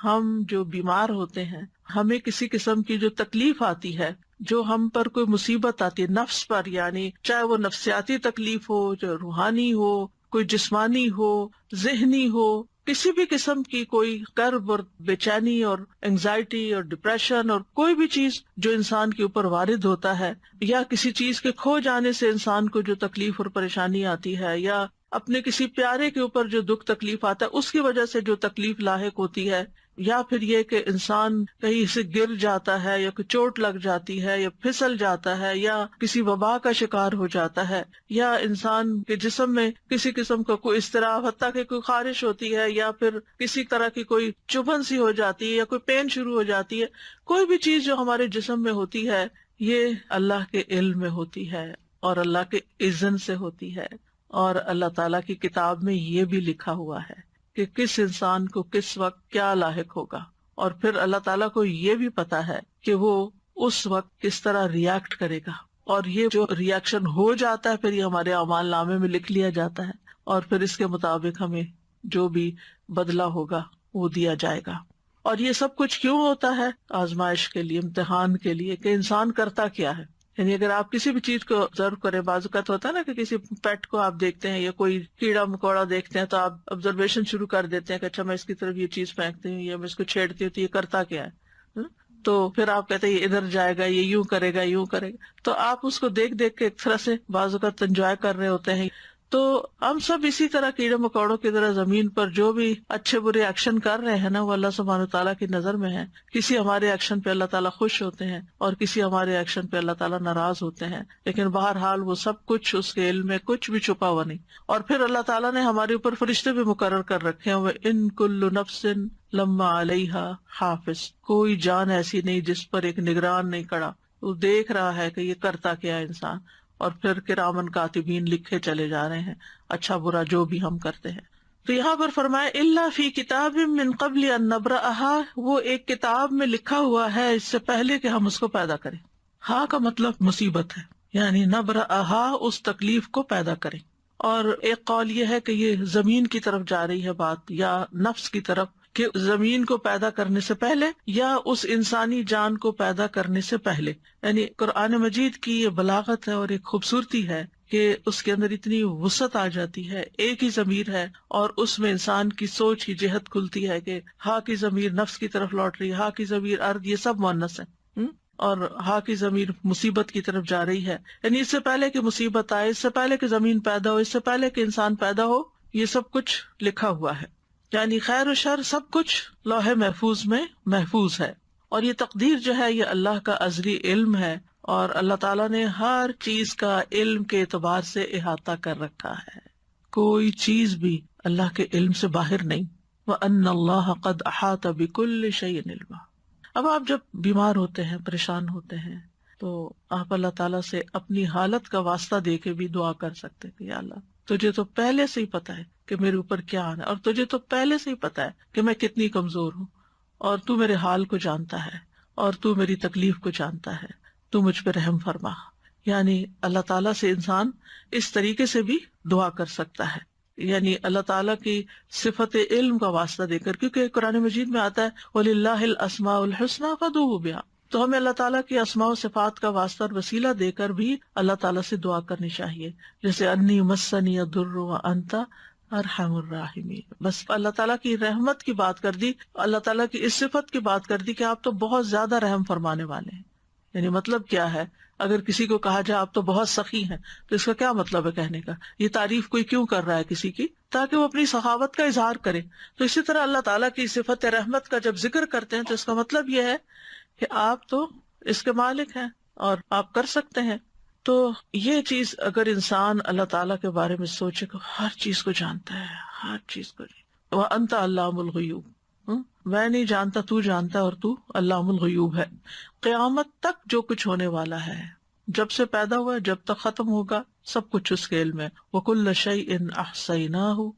ہم جو بیمار ہوتے ہیں، ہمیں کسی قسم کی جو تکلیف آتی ہے، جو ہم پر کوئی مصیبت آتی ہے نفس پر، یعنی چاہے وہ نفسیاتی تکلیف ہو، جو روحانی ہو، کوئی جسمانی ہو، ذہنی ہو، کسی بھی قسم کی کوئی کرب اور بے چینی اور انگزائٹی اور ڈپریشن اور کوئی بھی چیز جو انسان کے اوپر وارد ہوتا ہے، یا کسی چیز کے کھو جانے سے انسان کو جو تکلیف اور پریشانی آتی ہے، یا اپنے کسی پیارے کے اوپر جو دکھ تکلیف آتا ہے اس کی وجہ سے جو تکلیف لاحق ہوتی ہے، یا پھر یہ کہ انسان کہیں سے گر جاتا ہے، یا کوئی چوٹ لگ جاتی ہے، یا پھسل جاتا ہے، یا کسی وبا کا شکار ہو جاتا ہے، یا انسان کے جسم میں کسی قسم کا کوئی اضطراب، حتیٰ کہ کوئی خارش ہوتی ہے، یا پھر کسی طرح کی کوئی چبھن سی ہو جاتی ہے، یا کوئی پین شروع ہو جاتی ہے، کوئی بھی چیز جو ہمارے جسم میں ہوتی ہے یہ اللہ کے علم میں ہوتی ہے اور اللہ کے اذن سے ہوتی ہے، اور اللہ تعالیٰ کی کتاب میں یہ بھی لکھا ہوا ہے کہ کس انسان کو کس وقت کیا لاحق ہوگا، اور پھر اللہ تعالیٰ کو یہ بھی پتا ہے کہ وہ اس وقت کس طرح ریئیکٹ کرے گا، اور یہ جو ریئیکشن ہو جاتا ہے پھر یہ ہمارے اعمال نامے میں لکھ لیا جاتا ہے، اور پھر اس کے مطابق ہمیں جو بھی بدلہ ہوگا وہ دیا جائے گا۔ اور یہ سب کچھ کیوں ہوتا ہے؟ آزمائش کے لیے، امتحان کے لیے، کہ انسان کرتا کیا ہے۔ یعنی اگر آپ کسی بھی چیز کو آبزرو کریں، بعض اوقات ہوتا ہے نا کہ کسی پیٹ کو آپ دیکھتے ہیں یا کوئی کیڑا مکوڑا دیکھتے ہیں تو آپ آبزرویشن شروع کر دیتے ہیں کہ اچھا میں اس کی طرف یہ چیز پھینکتی ہوں یا میں اس کو چھیڑتی ہوں تو یہ کرتا کیا ہے، تو پھر آپ کہتے ہیں یہ ادھر جائے گا، یہ یوں کرے گا، یوں کرے گا، تو آپ اس کو دیکھ دیکھ کے ایک طرح سے بعض اوقات انجوائے کر رہے ہوتے ہیں۔ تو ہم سب اسی طرح کیڑے مکوڑوں کی طرح زمین پر جو بھی اچھے برے ایکشن کر رہے ہیں نا وہ اللہ سبحانہ تعالیٰ کی نظر میں ہے۔ کسی ہمارے ایکشن پہ اللہ تعالیٰ خوش ہوتے ہیں اور کسی ہمارے ایکشن پہ اللہ تعالیٰ ناراض ہوتے ہیں، لیکن بہرحال وہ سب کچھ اس کے علم میں کچھ بھی چھپا ہوا نہیں۔ اور پھر اللہ تعالیٰ نے ہمارے اوپر فرشتے بھی مقرر کر رکھے ہیں، وَإِن كُلُّ نَفْسٍ لَمَّا عَلَيْهَا حَافِظٌ، کوئی جان ایسی نہیں جس پر ایک نگران نہیں کھڑا، وہ دیکھ رہا ہے کہ یہ کرتا کیا ہے انسان، اور پھر کرامن کاتبین لکھے چلے جا رہے ہیں اچھا برا جو بھی ہم کرتے ہیں۔ تو یہاں پر فرمایا الا فی کتاب من قبل ان نبرأها، وہ ایک کتاب میں لکھا ہوا ہے اس سے پہلے کہ ہم اس کو پیدا کریں۔ ہاں کا مطلب مصیبت ہے، یعنی نبرأها اس تکلیف کو پیدا کریں۔ اور ایک قول یہ ہے کہ یہ زمین کی طرف جا رہی ہے بات، یا نفس کی طرف، کہ زمین کو پیدا کرنے سے پہلے یا اس انسانی جان کو پیدا کرنے سے پہلے۔ یعنی قرآن مجید کی یہ بلاغت ہے اور ایک خوبصورتی ہے کہ اس کے اندر اتنی وسعت آ جاتی ہے، ایک ہی ضمیر ہے اور اس میں انسان کی سوچ کی جہت کھلتی ہے کہ ہا کی ضمیر نفس کی طرف لوٹ رہی ہے، ہا کی ضمیر ارض، یہ سب مؤنث ہے، اور ہا کی ضمیر مصیبت کی طرف جا رہی ہے۔ یعنی اس سے پہلے کہ مصیبت آئے، اس سے پہلے کہ زمین پیدا ہو، اس سے پہلے کہ انسان پیدا ہو، یہ سب کچھ لکھا ہوا ہے۔ یعنی خیر و شر سب کچھ لوح محفوظ میں محفوظ ہے، اور یہ تقدیر جو ہے یہ اللہ کا ازلی علم ہے، اور اللہ تعالیٰ نے ہر چیز کا علم کے اعتبار سے احاطہ کر رکھا ہے، کوئی چیز بھی اللہ کے علم سے باہر نہیں۔ وَأَنَّ اللَّهَ قَدْ أَحَاطَ بِكُلِّ شَيْءٍ عِلْمًا۔ اب آپ جب بیمار ہوتے ہیں، پریشان ہوتے ہیں، تو آپ اللہ تعالیٰ سے اپنی حالت کا واسطہ دے کے بھی دعا کر سکتے کہ یا اللہ تجھے تو پہلے سے ہی پتا ہے کہ میرے اوپر کیا آنا ہے، اور تجھے تو پہلے سے ہی پتا ہے کہ میں کتنی کمزور ہوں، اور تو میرے حال کو جانتا ہے، اور تو میری تکلیف کو جانتا ہے، تو مجھ پہ رحم فرما۔ یعنی اللہ تعالیٰ سے انسان اس طریقے سے بھی دعا کر سکتا ہے، یعنی اللہ تعالیٰ کی صفت علم کا واسطہ دے کر، کیونکہ قرآن مجید میں آتا ہے وَلِلَّهِ الْأَسْمَاءُ الْحُسْنَىٰ فَادْعُوهُ بِهَا، تو ہمیں اللہ تعالیٰ کی اسماء و صفات کا واسطہ اور وسیلہ دے کر بھی اللہ تعالیٰ سے دعا کرنی چاہیے، جیسے انی مسنی الضر وانت ارحم الراحمین۔ بس اللہ تعالیٰ کی رحمت کی بات کر دی، اللہ تعالیٰ کی اس صفت کی بات کر دی کہ آپ تو بہت زیادہ رحم فرمانے والے ہیں۔ یعنی مطلب کیا ہے؟ اگر کسی کو کہا جائے آپ تو بہت سخی ہیں تو اس کا کیا مطلب ہے کہنے کا؟ یہ تعریف کوئی کیوں کر رہا ہے کسی کی؟ تاکہ وہ اپنی سخاوت کا اظہار کرے۔ تو اسی طرح اللہ تعالیٰ کی صفت رحمت کا جب ذکر کرتے ہیں تو اس کا مطلب یہ ہے کہ آپ تو اس کے مالک ہیں اور آپ کر سکتے ہیں۔ تو یہ چیز اگر انسان اللہ تعالیٰ کے بارے میں سوچے کہ ہر چیز کو جانتا ہے، ہر چیز کو، وَأَنْتَ عَلَّامُ الْغُیُوبِ، میں نہیں جانتا تو جانتا ہے، اور تو علام الغیوب ہے۔ قیامت تک جو کچھ ہونے والا ہے، جب سے پیدا ہوا جب تک ختم ہوگا، سب کچھ اس کے علم ہے۔ وَكُلَّ شَيْءٍ أَحْصَيْنَاهُ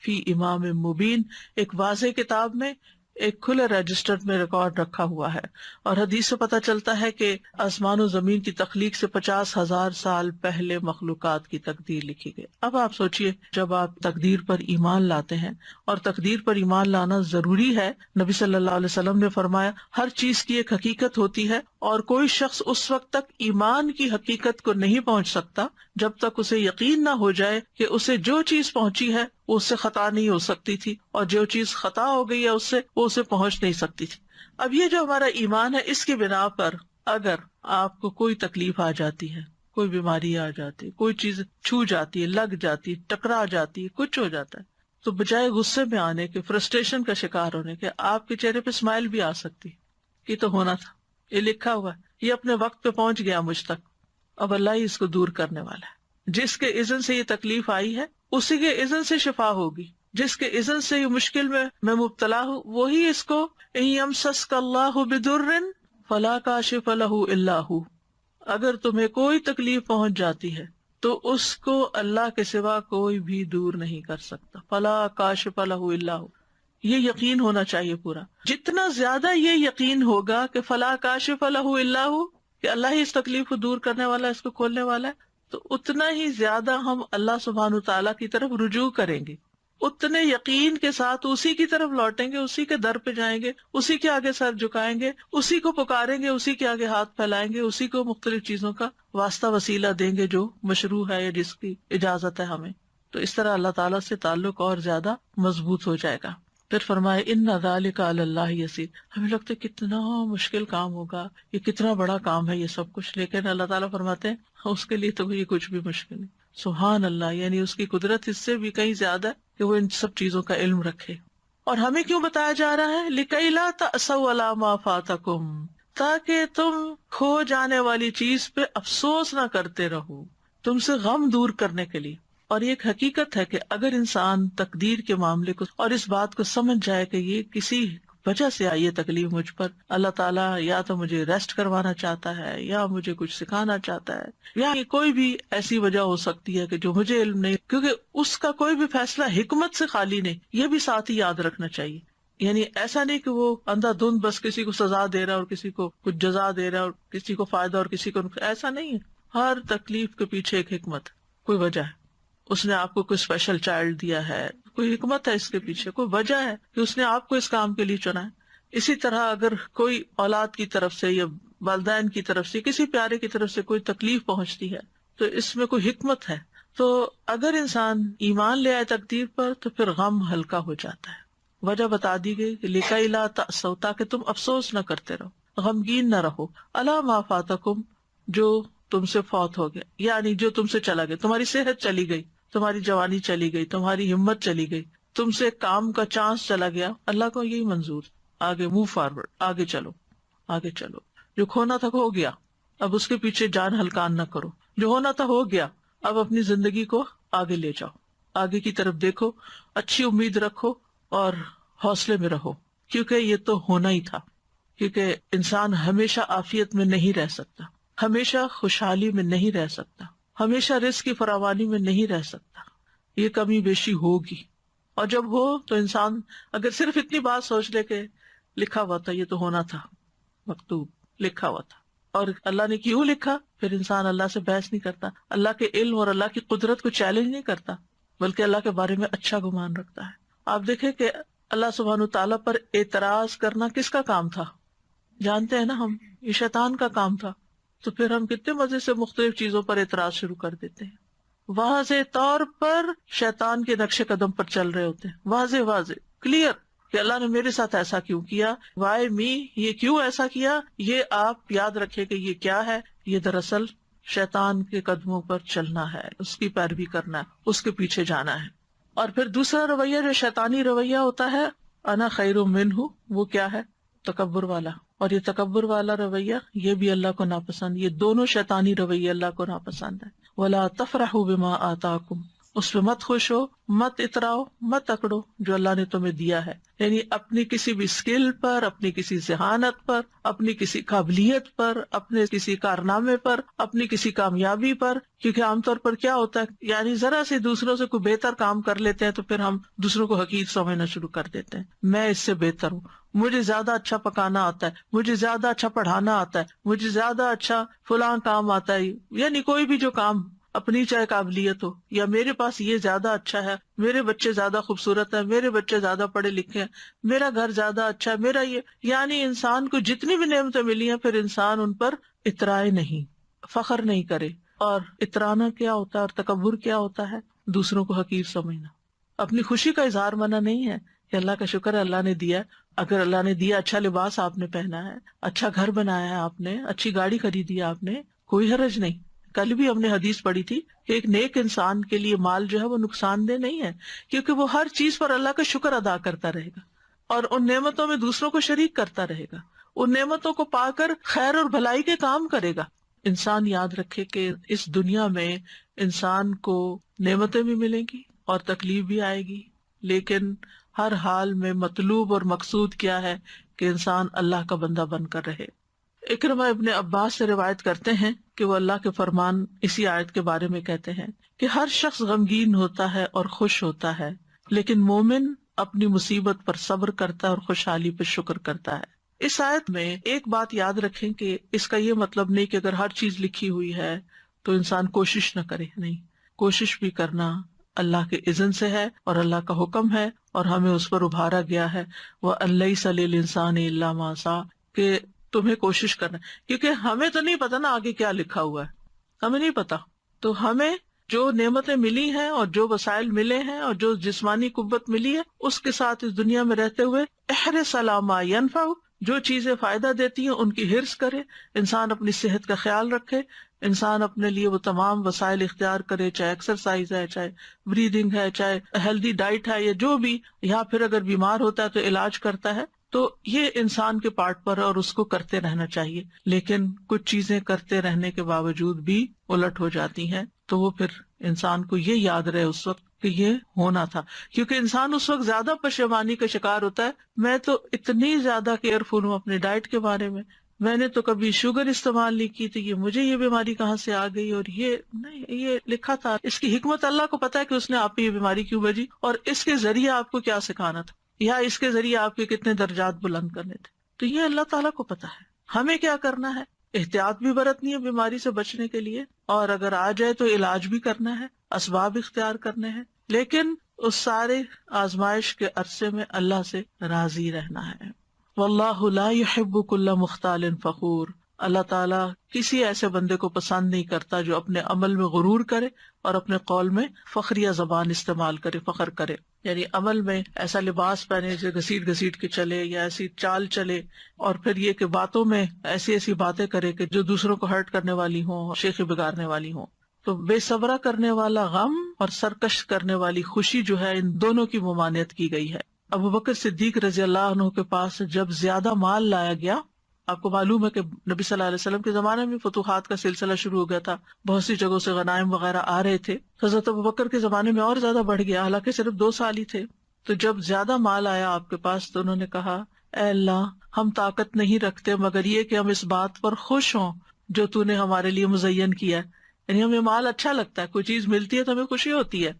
فِي إِمَامٍ مُبِينٍ، ایک واضح کتاب میں ایک کھلے رجسٹر میں ریکارڈ رکھا ہوا ہے. اور حدیث سے پتہ چلتا ہے کہ آسمان و زمین کی تخلیق سے 50,000 سال پہلے مخلوقات کی تقدیر لکھی گئی. اب آپ سوچئے جب آپ تقدیر پر ایمان لاتے ہیں، اور تقدیر پر ایمان لانا ضروری ہے. نبی صلی اللہ علیہ وسلم نے فرمایا ہر چیز کی ایک حقیقت ہوتی ہے، اور کوئی شخص اس وقت تک ایمان کی حقیقت کو نہیں پہنچ سکتا جب تک اسے یقین نہ ہو جائے کہ اسے جو چیز پہنچی ہے وہ اس سے خطا نہیں ہو سکتی تھی، اور جو چیز خطا ہو گئی ہے اس سے وہ اسے پہنچ نہیں سکتی تھی. اب یہ جو ہمارا ایمان ہے، اس کی بنا پر اگر آپ کو کوئی تکلیف آ جاتی ہے، کوئی بیماری آ جاتی ہے، کوئی چیز چھو جاتی ہے، لگ جاتی ہے، ٹکرا جاتی ہے، کچھ ہو جاتا ہے، تو بجائے غصے میں آنے کے، فرسٹریشن کا شکار ہونے کے، آپ کے چہرے پہ اسمائل بھی آ سکتی. یہ تو ہونا تھا، یہ لکھا ہوا ہے، یہ اپنے وقت پہ پہنچ گیا مجھ تک، اب اللہ ہی اس کو دور کرنے والا ہے. جس کے اذن سے یہ تکلیف آئی ہے اسی کے اذن سے شفا ہوگی. جس کے اذن سے یہ مشکل میں مبتلا ہوں، وہی اس کو ان یمسسک اللہ بضر فلا کاشف لہ الا ہو. اگر تمہیں کوئی تکلیف پہنچ جاتی ہے تو اس کو اللہ کے سوا کوئی بھی دور نہیں کر سکتا. فلا کاشف لہ الا ہو، یہ یقین ہونا چاہیے پورا. جتنا زیادہ یہ یقین ہوگا کہ فلا کاشف لہ الا ہو، کہ اللہ ہی اس تکلیف کو دور کرنے والا ہے، اس کو کھولنے والا ہے، تو اتنا ہی زیادہ ہم اللہ سبحانہ تعالیٰ کی طرف رجوع کریں گے، اتنے یقین کے ساتھ اسی کی طرف لوٹیں گے، اسی کے در پہ جائیں گے، اسی کے آگے سر جھکائیں گے، اسی کو پکاریں گے، اسی کے آگے ہاتھ پھیلائیں گے، اسی کو مختلف چیزوں کا واسطہ وسیلہ دیں گے جو مشروع ہے یا جس کی اجازت ہے ہمیں. تو اس طرح اللہ تعالیٰ سے تعلق اور زیادہ مضبوط ہو جائے گا. پھر فرمائے ان ذالک علی اللہ یسیر. ہمیں لگتا ہے کتنا مشکل کام ہوگا، یہ کتنا بڑا کام ہے یہ سب کچھ، لیکن اللہ تعالیٰ فرماتے ہیں اس کے لیے تو یہ کچھ بھی مشکل نہیں. سبحان اللہ، یعنی اس کی قدرت اس سے بھی کہیں زیادہ ہے کہ وہ ان سب چیزوں کا علم رکھے. اور ہمیں کیوں بتایا جا رہا ہے؟ لِكَيْ لَا تَأْسَوْا عَلَىٰ مَا فَاتَكُمْ، تاکہ تم کھو جانے والی چیز پہ افسوس نہ کرتے رہو، تم سے غم دور کرنے کے لیے. اور یہ ایک حقیقت ہے کہ اگر انسان تقدیر کے معاملے کو اور اس بات کو سمجھ جائے کہ یہ کسی وجہ سے آئی ہے تکلیف مجھ پر، اللہ تعالیٰ یا تو مجھے ریسٹ کروانا چاہتا ہے، یا مجھے کچھ سکھانا چاہتا ہے، یا کوئی بھی ایسی وجہ ہو سکتی ہے کہ جو مجھے علم نہیں، کیونکہ اس کا کوئی بھی فیصلہ حکمت سے خالی نہیں، یہ بھی ساتھ ہی یاد رکھنا چاہیے. یعنی ایسا نہیں کہ وہ اندھا دھند بس کسی کو سزا دے رہا ہے اور کسی کو کچھ جزا دے رہا ہے اور کسی کو فائدہ اور کسی کو ایسا نہیں ہے. ہر تکلیف کے پیچھے ایک حکمت، کوئی وجہ ہے. اس نے آپ کو کوئی اسپیشل چائلڈ دیا ہے، کوئی حکمت ہے اس کے پیچھے، کوئی وجہ ہے کہ اس نے آپ کو اس کام کے لیے چنا ہے. اسی طرح اگر کوئی اولاد کی طرف سے یا والدین کی طرف سے کسی پیارے کی طرف سے کوئی تکلیف پہنچتی ہے تو اس میں کوئی حکمت ہے. تو اگر انسان ایمان لے آئے تقدیر پر تو پھر غم ہلکا ہو جاتا ہے. وجہ بتا دی گئی کہ لِكَيْ لَا تَأْسَوْا، تاکہ تم افسوس نہ کرتے رہو، غمگین نہ رہو، عَلَىٰ مَا فَاتَكُمْ، جو تم سے فوت ہو گیا، یعنی جو تم سے چلا گیا. تمہاری صحت چلی گئی، تمہاری جوانی چلی گئی، تمہاری ہمت چلی گئی، تم سے کام کا چانس چلا گیا. اللہ کو یہی منظور، آگے موو فارورڈ، آگے چلو، آگے چلو. جو کھونا تھا ہو گیا، اب اس کے پیچھے جان ہلکان نہ کرو. جو ہونا تھا ہو گیا، اب اپنی زندگی کو آگے لے جاؤ، آگے کی طرف دیکھو، اچھی امید رکھو اور حوصلے میں رہو، کیونکہ یہ تو ہونا ہی تھا. کیونکہ انسان ہمیشہ عافیت میں نہیں رہ سکتا، ہمیشہ خوشحالی میں نہیں رہ سکتا، ہمیشہ رزق کی فراوانی میں نہیں رہ سکتا. یہ کمی بیشی ہوگی، اور جب ہو تو انسان اگر صرف اتنی بات سوچ لے کہ لکھا ہوا تھا، یہ تو ہونا تھا، مکتوب لکھا ہوا تھا، اور اللہ نے کیوں لکھا، پھر انسان اللہ سے بحث نہیں کرتا، اللہ کے علم اور اللہ کی قدرت کو چیلنج نہیں کرتا، بلکہ اللہ کے بارے میں اچھا گمان رکھتا ہے. آپ دیکھیں کہ اللہ سبحانہ تعالیٰ پر اعتراض کرنا کس کا کام تھا؟ جانتے ہیں نا ہم، یہ شیطان کا کام تھا. تو پھر ہم کتنے مزے سے مختلف چیزوں پر اعتراض شروع کر دیتے ہیں، واضح طور پر شیطان کے نقش قدم پر چل رہے ہوتے ہیں، واضح کلیئر کہ اللہ نے میرے ساتھ ایسا کیوں کیا، وائی می، یہ کیوں ایسا کیا. یہ آپ یاد رکھیں کہ یہ کیا ہے، یہ دراصل شیطان کے قدموں پر چلنا ہے، اس کی پیروی کرنا ہے، اس کے پیچھے جانا ہے. اور پھر دوسرا رویہ جو شیطانی رویہ ہوتا ہے، انا خیر منہ، وہ کیا ہے؟ تکبر والا. اور یہ تکبر والا رویہ یہ بھی اللہ کو ناپسند، یہ دونوں شیطانی رویے اللہ کو ناپسند ہے. وَلَا تَفْرَحُوا بِمَا آتَاكُمْ، اس پہ مت خوش ہو، مت اتراؤ، مت اکڑو جو اللہ نے تمہیں دیا ہے. یعنی اپنی کسی بھی اسکل پر، اپنی کسی ذہانت پر، اپنی کسی قابلیت پر، اپنے کسی کارنامے پر، اپنی کسی کامیابی پر. کیونکہ عام طور پر کیا ہوتا ہے، یعنی ذرا سے دوسروں سے کوئی بہتر کام کر لیتے ہیں تو پھر ہم دوسروں کو حقیر سمجھنا شروع کر دیتے ہیں. میں اس سے بہتر ہوں، مجھے زیادہ اچھا پکانا آتا ہے، مجھے زیادہ اچھا پڑھانا آتا ہے، مجھے زیادہ اچھا فلاں کام آتا ہے. یعنی کوئی بھی جو کام اپنی چاہے قابلیت ہو، یا میرے پاس یہ زیادہ اچھا ہے، میرے بچے زیادہ خوبصورت ہیں، میرے بچے زیادہ پڑھے لکھے ہیں، میرا گھر زیادہ اچھا ہے، میرا یہ. یعنی انسان کو جتنی بھی نعمتیں ملی ہیں پھر انسان ان پر اترائے نہیں، فخر نہیں کرے. اور اترانا کیا ہوتا ہے اور تکبر کیا ہوتا ہے؟ دوسروں کو حقیر سمجھنا. اپنی خوشی کا اظہار منع نہیں ہے کہ اللہ کا شکر ہے اللہ نے دیا. اگر اللہ نے دیا، اچھا لباس آپ نے پہنا ہے، اچھا گھر بنایا ہے آپ نے، اچھی گاڑی خریدی ہے آپ نے، کوئی حرج نہیں. کل بھی ہم نے حدیث پڑھی تھی کہ ایک نیک انسان کے لیے مال جو ہے وہ نقصان دہ نہیں ہے، کیونکہ وہ ہر چیز پر اللہ کا شکر ادا کرتا رہے گا اور ان نعمتوں میں دوسروں کو شریک کرتا رہے گا، ان نعمتوں کو پا کر خیر اور بھلائی کے کام کرے گا. انسان یاد رکھے کہ اس دنیا میں انسان کو نعمتیں بھی ملیں گی اور تکلیف بھی آئے گی، لیکن ہر حال میں مطلوب اور مقصود کیا ہے کہ انسان اللہ کا بندہ بن کر رہے. اکرمہ ابن عباس سے روایت کرتے ہیں کہ وہ اللہ کے فرمان اسی آیت کے بارے میں کہتے ہیں کہ ہر شخص غمگین ہوتا ہے اور خوش ہوتا ہے، لیکن مومن اپنی مصیبت پر صبر کرتا ہے اور خوشحالی پر شکر کرتا ہے. اس آیت میں ایک بات یاد رکھیں کہ اس کا یہ مطلب نہیں کہ اگر ہر چیز لکھی ہوئی ہے تو انسان کوشش نہ کرے. نہیں، کوشش بھی کرنا اللہ کے اذن سے ہے اور اللہ کا حکم ہے اور ہمیں اس پر ابھارا گیا ہے. وَأَن لَيْسَ لِلْإِنسَانِ إِلَّا مَا سَعَىٰ، کہ تمہیں کوشش کرنا، کیونکہ ہمیں تو نہیں پتا نا آگے کیا لکھا ہوا ہے، ہمیں نہیں پتا. تو ہمیں جو نعمتیں ملی ہیں اور جو وسائل ملے ہیں اور جو جسمانی قوت ملی ہے اس کے ساتھ اس دنیا میں رہتے ہوئے احرص علی ما ینفع، جو چیزیں فائدہ دیتی ہیں ان کی حرص کرے. انسان اپنی صحت کا خیال رکھے، انسان اپنے لیے وہ تمام وسائل اختیار کرے، چاہے ایکسرسائز ہے، چاہے بریدنگ ہے، چاہے ہیلدی ڈائٹ ہے، یا جو بھی، یا پھر اگر بیمار ہوتا ہے تو علاج کرتا ہے. تو یہ انسان کے پارٹ پر ہے اور اس کو کرتے رہنا چاہیے. لیکن کچھ چیزیں کرتے رہنے کے باوجود بھی الٹ ہو جاتی ہیں تو وہ پھر انسان کو یہ یاد رہے اس وقت کہ یہ ہونا تھا، کیونکہ انسان اس وقت زیادہ پشیمانی کا شکار ہوتا ہے. میں تو اتنی زیادہ کیئرفل ہوں اپنے ڈائٹ کے بارے میں نے تو کبھی شوگر استعمال نہیں کی تھی، مجھے یہ بیماری کہاں سے آ گئی، اور یہ نہیں، یہ لکھا تھا. اس کی حکمت اللہ کو پتا ہے کہ اس نے آپ کو یہ بیماری کیوں بھیجی اور اس کے ذریعے آپ کو کیا سکھانا تھا، یا اس کے ذریعے آپ کے کتنے درجات بلند کرنے تھے. تو یہ اللہ تعالیٰ کو پتا ہے. ہمیں کیا کرنا ہے؟ احتیاط بھی برتنی ہے بیماری سے بچنے کے لیے، اور اگر آ جائے تو علاج بھی کرنا ہے، اسباب اختیار کرنے ہیں، لیکن اس سارے آزمائش کے عرصے میں اللہ سے راضی رہنا ہے. واللہ لا يحب كل مختال فخور، اللہ تعالیٰ کسی ایسے بندے کو پسند نہیں کرتا جو اپنے عمل میں غرور کرے اور اپنے قول میں فخریہ زبان استعمال کرے، فخر کرے. یعنی عمل میں ایسا لباس پہنے جو گھسیٹ گھسیٹ کے چلے، یا ایسی چال چلے، اور پھر یہ کہ باتوں میں ایسی ایسی باتیں کرے کہ جو دوسروں کو ہرٹ کرنے والی ہوں، شیخی بگاڑنے والی ہوں. تو بے صبرا کرنے والا غم اور سرکش کرنے والی خوشی جو ہے، ان دونوں کی ممانعت کی گئی ہے. ابو بکر صدیق رضی اللہ عنہ کے پاس جب زیادہ مال لایا گیا، آپ کو معلوم ہے کہ نبی صلی اللہ علیہ وسلم کے زمانے میں فتوحات کا سلسلہ شروع ہو گیا تھا، بہت سی جگہوں سے غنائم وغیرہ آ رہے تھے. حضرت ابو بکر کے زمانے میں اور زیادہ بڑھ گیا، حالانکہ صرف 2 سال ہی تھے. تو جب زیادہ مال آیا آپ کے پاس تو انہوں نے کہا، اے اللہ، ہم طاقت نہیں رکھتے مگر یہ کہ ہم اس بات پر خوش ہوں جو تو نے ہمارے لیے مزین کیا ہے. یعنی ہمیں مال اچھا لگتا ہے، کوئی چیز ملتی ہے تو ہمیں خوشی ہوتی ہے.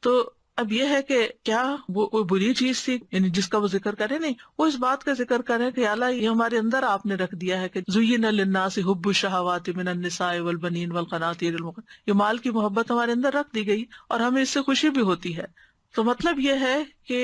تو اب یہ ہے کہ کیا وہ کوئی بری چیز تھی یعنی جس کا وہ ذکر کرے؟ نہیں، وہ اس بات کا ذکر کرے کہ اللہ یہ ہمارے اندر آپ نے رکھ دیا ہے کہ زُيِّنَ لِلنَّاسِ حُبُّ الشَّهَوَاتِ مِنَ النِّسَاءِ وَالْبَنِينَ وَالْقَنَاطِيرِ الْمُقَنطَرَةِ، یہ مال کی محبت ہمارے اندر رکھ دی گئی اور ہمیں اس سے خوشی بھی ہوتی ہے. تو مطلب یہ ہے کہ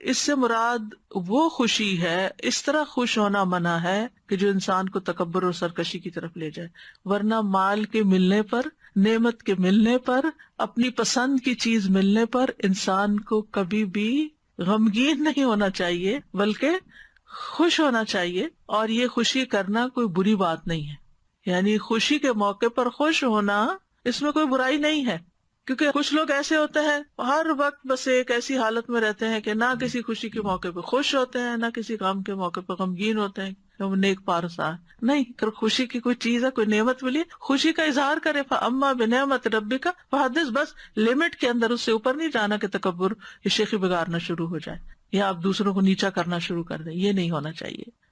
اس سے مراد وہ خوشی ہے، اس طرح خوش ہونا منع ہے کہ جو انسان کو تکبر اور سرکشی کی طرف لے جائے. ورنہ مال کے ملنے پر، نعمت کے ملنے پر، اپنی پسند کی چیز ملنے پر انسان کو کبھی بھی غمگین نہیں ہونا چاہیے بلکہ خوش ہونا چاہیے. اور یہ خوشی کرنا کوئی بری بات نہیں ہے، یعنی خوشی کے موقع پر خوش ہونا اس میں کوئی برائی نہیں ہے. کیونکہ کچھ لوگ ایسے ہوتے ہیں ہر وقت بس ایک ایسی حالت میں رہتے ہیں کہ نہ کسی خوشی کے موقع پہ خوش ہوتے ہیں، نہ کسی غم کے موقع پہ غمگین ہوتے ہیں. وہ نیک پارسا نہیں، اگر خوشی کی کوئی چیز ہے، کوئی نعمت ملی، خوشی کا اظہار کرے. فَأَمَّا بِنِعْمَةِ رَبِّكَ فَحَدِّثْ، بس لمٹ کے اندر، اس سے اوپر نہیں جانا کہ تکبر یا شیخی بگاڑنا شروع ہو جائے یا آپ دوسروں کو نیچا کرنا شروع کر دیں. یہ نہیں ہونا چاہیے.